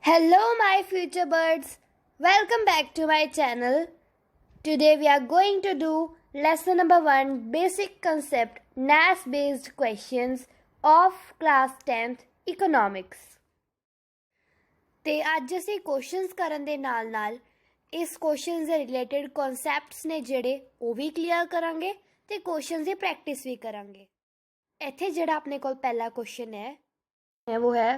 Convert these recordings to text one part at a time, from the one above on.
Hello, my future birds. Welcome back to my channel. Today we are going to do lesson number 1 basic concept NAS based questions of class 10th economics. ਤੇ ਅੱਜ ਅਸੀਂ questions ਕਰਨ ਦੇ ਨਾਲ ਇਸ questions ਦੇ related concepts ਨੇ ਜਿਹੜੇ ਉਹ ਵੀ ਕਲੀਅਰ ਕਰਾਂਗੇ ਤੇ ਕੁਐਸਚਨਸ ਦੀ ਪ੍ਰੈਕਟਿਸ ਵੀ ਕਰਾਂਗੇ। ਇੱਥੇ ਜਿਹੜਾ ਆਪਣੇ ਕੋਲ ਪਹਿਲਾ ਕੁਐਸਚਨ ਹੈ ਉਹ ਹੈ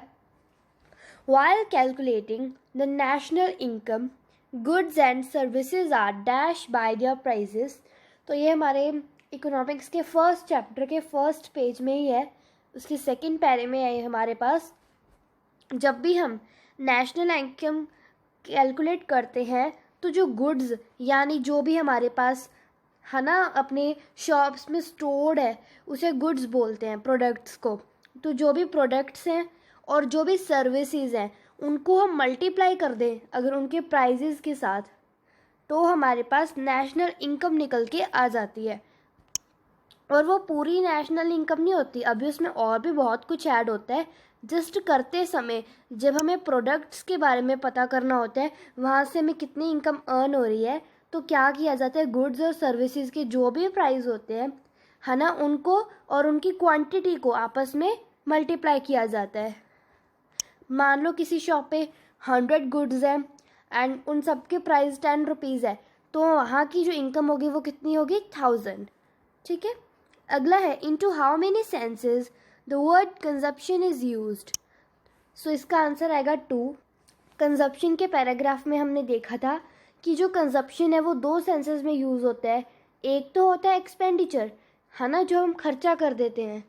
while calculating the national income, goods and services are dashed by their prices। तो ये हमारे इकोनॉमिक्स के फर्स्ट चैप्टर के फर्स्ट पेज में ही है, उसके सेकंड पैरे में है हमारे पास। जब भी हम नेशनल इनकम कैलकुलेट करते हैं तो जो गुड्स यानी जो भी हमारे पास है ना अपने शॉप्स में स्टोर्ड है उसे गुड्स बोलते हैं, प्रोडक्ट्स को। तो जो भी प्रोडक्ट्स हैं और जो भी सर्विसेज हैं उनको हम मल्टीप्लाई कर दें अगर उनके प्राइजेस के साथ, तो हमारे पास नेशनल इनकम निकल के आ जाती है। और वो पूरी नेशनल इनकम नहीं होती, अभी उसमें और भी बहुत कुछ ऐड होता है। जस्ट करते समय जब हमें प्रोडक्ट्स के बारे में पता करना होता है वहाँ से हमें कितनी इनकम अर्न हो रही है, तो क्या किया जाता है, गुड्स और सर्विसेज के जो भी प्राइस होते हैं है ना उनको और उनकी क्वांटिटी को आपस में मल्टीप्लाई किया जाता है। मान लो किसी शॉप पे 100 गुड्स हैं एंड उन सब के प्राइस 10 रुपीज़ है, तो वहाँ की जो इनकम होगी वो कितनी होगी, 1000। ठीक है। अगला है into how many senses the word consumption is used. So इसका आंसर आएगा 2। कंजप्शन के पैराग्राफ में हमने देखा था कि जो कंजप्शन है वो 2 सेंसेस में यूज़ होता है। एक तो होता है एक्सपेंडिचर, है ना, जो हम खर्चा कर देते हैं।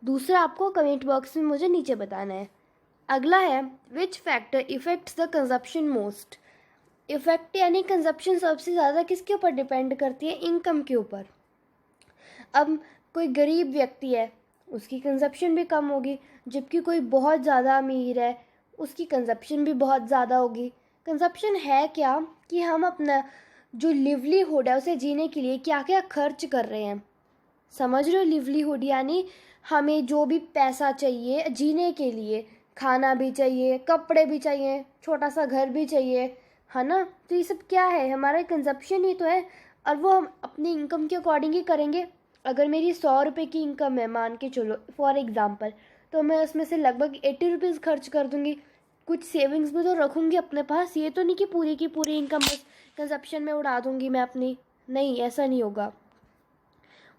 दूसरा आपको कमेंट बॉक्स में मुझे नीचे बताना है। अगला है which factor effects the consumption most. Effect यानी कंजप्शन सबसे ज़्यादा किसके ऊपर डिपेंड करती है, इनकम के ऊपर। अब कोई गरीब व्यक्ति है उसकी कंजप्शन भी कम होगी, जबकि कोई बहुत ज़्यादा अमीर है उसकी कंजप्शन भी बहुत ज़्यादा होगी। कंजप्शन है क्या कि हम अपना जो लिवलीहुड है उसे जीने के लिए क्या क्या खर्च कर रहे हैं, समझ रहे हो। लिवलीहुड यानी हमें जो भी पैसा चाहिए जीने के लिए, खाना भी चाहिए, कपड़े भी चाहिए, छोटा सा घर भी चाहिए, है ना। तो ये सब क्या है, हमारा कंजप्शन ही तो है। और वो हम अपनी इनकम के अकॉर्डिंग ही करेंगे। अगर मेरी 100 रुपये की इनकम है मान के चलो फॉर एग्ज़ाम्पल, तो मैं उसमें से लगभग 80 रुपीज़ खर्च कर दूँगी। कुछ सेविंग्स भी तो रखूँगी अपने पास, ये तो नहीं कि पूरी की पूरी इनकम बस कंजप्शन में उड़ा दूँगी मैं अपनी, नहीं, ऐसा नहीं होगा।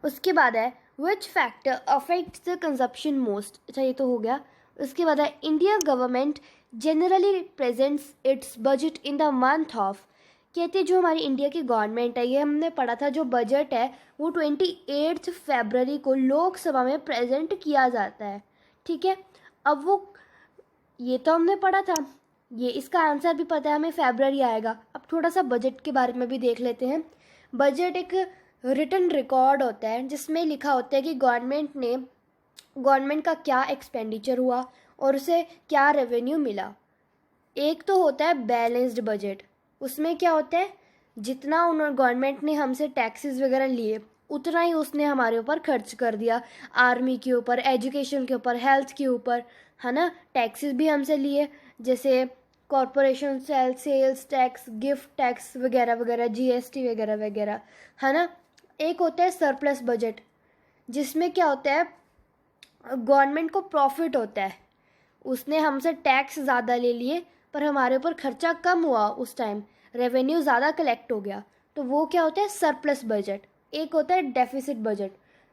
उसके बाद है which factor affects the consumption most. अच्छा ये तो हो गया। उसके बाद है India government generally presents it's budget in the month of. कहते जो हमारी इंडिया की गवर्नमेंट है, ये हमने पढ़ा था, जो बजट है वो 28 फरवरी को लोकसभा में प्रेजेंट किया जाता है। ठीक है। अब वो ये तो हमने पढ़ा था, ये इसका आंसर भी पता है हमें, फरवरी आएगा। अब थोड़ा सा बजट के बारे में भी देख लेते हैं। बजट एक रिटन रिकॉर्ड होता है जिसमें लिखा होता है कि गवर्नमेंट का क्या एक्सपेंडिचर हुआ और उसे क्या रेवेन्यू मिला। एक तो होता है बैलेंस्ड बजट, उसमें क्या होता है जितना उन्होंने गवर्नमेंट ने हमसे टैक्सेस वगैरह लिए उतना ही उसने हमारे ऊपर खर्च कर दिया, आर्मी के ऊपर, एजुकेशन के ऊपर, हेल्थ के ऊपर, है ना। टैक्सेस भी हमसे लिए, जैसे corporation sales tax, gift tax वगैरह वगैरह, जीएसटी वगैरह वगैरह, है ना। एक होता है सरप्लस बजट, जिसमें क्या होता है गवर्नमेंट को प्रॉफिट होता है, उसने हमसे टैक्स ज़्यादा ले लिए पर हमारे ऊपर खर्चा कम हुआ, उस टाइम रेवेन्यू ज़्यादा कलेक्ट हो गया, तो वो क्या होता है सरप्लस बजट। एक होता है डेफिसिट बजट,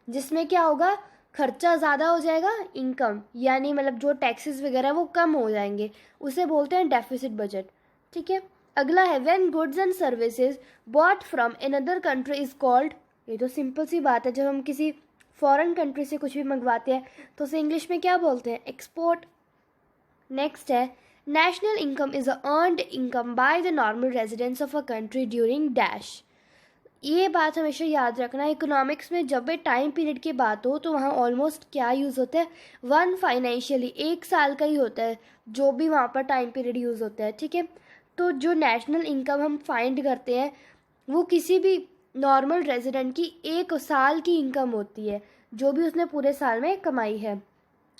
जिसमें क्या होगा खर्चा ज़्यादा हो जाएगा, इनकम यानी मतलब जो टैक्सेस वगैरह वो कम हो जाएंगे, उसे बोलते हैं डेफिसिट बजट। ठीक है। अगला है when goods and services bought from another country is called. ये तो सिंपल सी बात है, जब हम किसी फॉरेन कंट्री से कुछ भी मंगवाते हैं तो उसे इंग्लिश में क्या बोलते हैं, एक्सपोर्ट। नेक्स्ट है national income is a earned income by the normal residents of a country during dash. ये बात हमेशा याद रखना, इकोनॉमिक्स में जब भी टाइम पीरियड की बात हो तो वहाँ ऑलमोस्ट क्या यूज़ होता है, 1 फाइनेंशियली, 1 साल का ही होता है जो भी वहाँ पर टाइम पीरियड यूज़ होता है। ठीक है। तो जो नेशनल इनकम हम फाइंड करते हैं वो किसी भी नॉर्मल रेजिडेंट की 1 साल की इनकम होती है, जो भी उसने पूरे साल में कमाई है।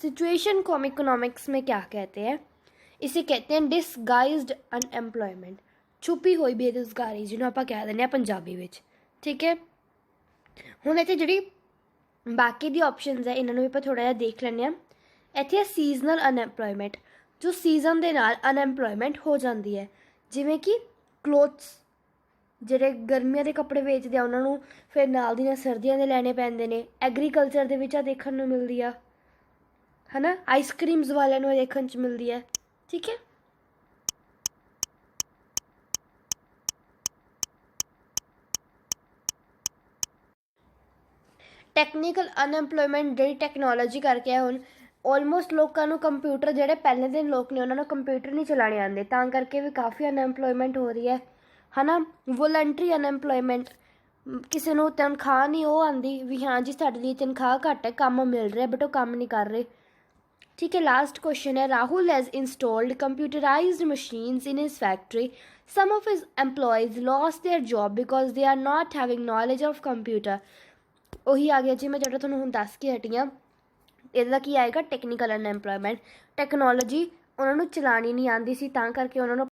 सिचुएशन को हम इकोनॉमिक्स में क्या कहते हैं? इसे कहते हैं डिसगाइज्ड अनएम्प्लॉयमेंट, छुपी हुई बेरोਜ਼ਗਾਰੀ ਜਿਹਨੂੰ ਆਪਾਂ ਕਹਿ ਦਿੰਦੇ ਹਾਂ ਪੰਜਾਬੀ ਵਿੱਚ। ਠੀਕ ਹੈ, ਹੁਣ ਇੱਥੇ ਜਿਹੜੀ ਬਾਕੀ ਦੀ ਆਪਸ਼ਨਸ ਹੈ ਇਹਨਾਂ ਨੂੰ ਵੀ ਆਪਾਂ ਥੋੜ੍ਹਾ ਜਿਹਾ ਦੇਖ ਲੈਂਦੇ ਹਾਂ। ਇੱਥੇ ਹੈ ਸੀਜ਼ਨਲ ਅਨਐਮਪਲੋਇਮੈਂਟ, ਜੋ ਸੀਜ਼ਨ ਦੇ ਨਾਲ ਅਨਐਮਪਲੋਇਮੈਂਟ ਹੋ ਜਾਂਦੀ ਹੈ, ਜਿਵੇਂ ਕਿ ਕਲੋਥਸ, ਜਿਹੜੇ ਗਰਮੀਆਂ ਦੇ ਕੱਪੜੇ ਵੇਚਦੇ ਆ ਉਹਨਾਂ ਨੂੰ ਫਿਰ ਨਾਲ ਦੀ ਨਾਲ ਸਰਦੀਆਂ ਦੇ ਲੈਣੇ ਪੈਂਦੇ ਨੇ। ਐਗਰੀਕਲਚਰ ਦੇ ਵਿੱਚ ਆ ਦੇਖਣ ਨੂੰ ਮਿਲਦੀ ਆ, ਹੈ ਨਾ। ਆਈਸਕ੍ਰੀਮਸ ਵਾਲਿਆਂ ਨੂੰ ਦੇਖਣ 'ਚ ਮਿਲਦੀ ਹੈ। ਠੀਕ ਹੈ, ਟੈਕਨੀਕਲ ਅਨਐਮਪਲੋਇਮੈਂਟ ਜਿਹੜੀ ਟੈਕਨੋਲੋਜੀ ਕਰਕੇ ਆ, ਹੁਣ ਆਲਮੋਸਟ ਲੋਕਾਂ ਨੂੰ ਕੰਪਿਊਟਰ, ਜਿਹੜੇ ਪਹਿਲੇ ਦੇ ਲੋਕ ਨੇ ਉਹਨਾਂ ਨੂੰ ਕੰਪਿਊਟਰ ਨਹੀਂ ਚਲਾਉਣੇ ਆਉਂਦੇ, ਤਾਂ ਕਰਕੇ ਵੀ ਕਾਫੀ ਅਨਐਮਪਲੋਇਮੈਂਟ ਹੋ ਰਹੀ ਹੈ ਨਾ। ਵੋਲੰਟਰੀ ਅਨਐਮਪਲੋਇਮੈਂਟ, ਕਿਸੇ ਨੂੰ ਤਨਖਾਹ ਨਹੀਂ ਉਹ ਆਉਂਦੀ ਵੀ ਹਾਂ ਜੀ ਸਾਡੇ ਲਈ ਤਨਖਾਹ ਘੱਟ ਹੈ, ਕੰਮ ਮਿਲ ਰਿਹਾ ਬਟ ਉਹ ਕੰਮ ਨਹੀਂ ਕਰ ਰਹੇ। ठीक है, लास्ट क्वेश्चन है, Rahul has installed computerised machines in his factory, some of his employees lost their job because they are not having knowledge of computer. ਉਹੀ ਆ ਗਿਆ ਜੀ, ਮੈਂ ਜਿਹੜਾ ਤੁਹਾਨੂੰ ਹੁਣ ਦੱਸ ਕੇ ਹਟੀ ਹਾਂ। ਇਹਦਾ ਕੀ ਆਏਗਾ? ਟੈਕਨੀਕਲ ਅਨਐਮਪਲੋਇਮੈਂਟ, ਟੈਕਨੋਲੋਜੀ ਉਹਨਾਂ ਨੂੰ ਚਲਾਉਣੀ ਨਹੀਂ ਆਉਂਦੀ ਸੀ ਤਾਂ ਕਰਕੇ ਉਹਨਾਂ ਨੂੰ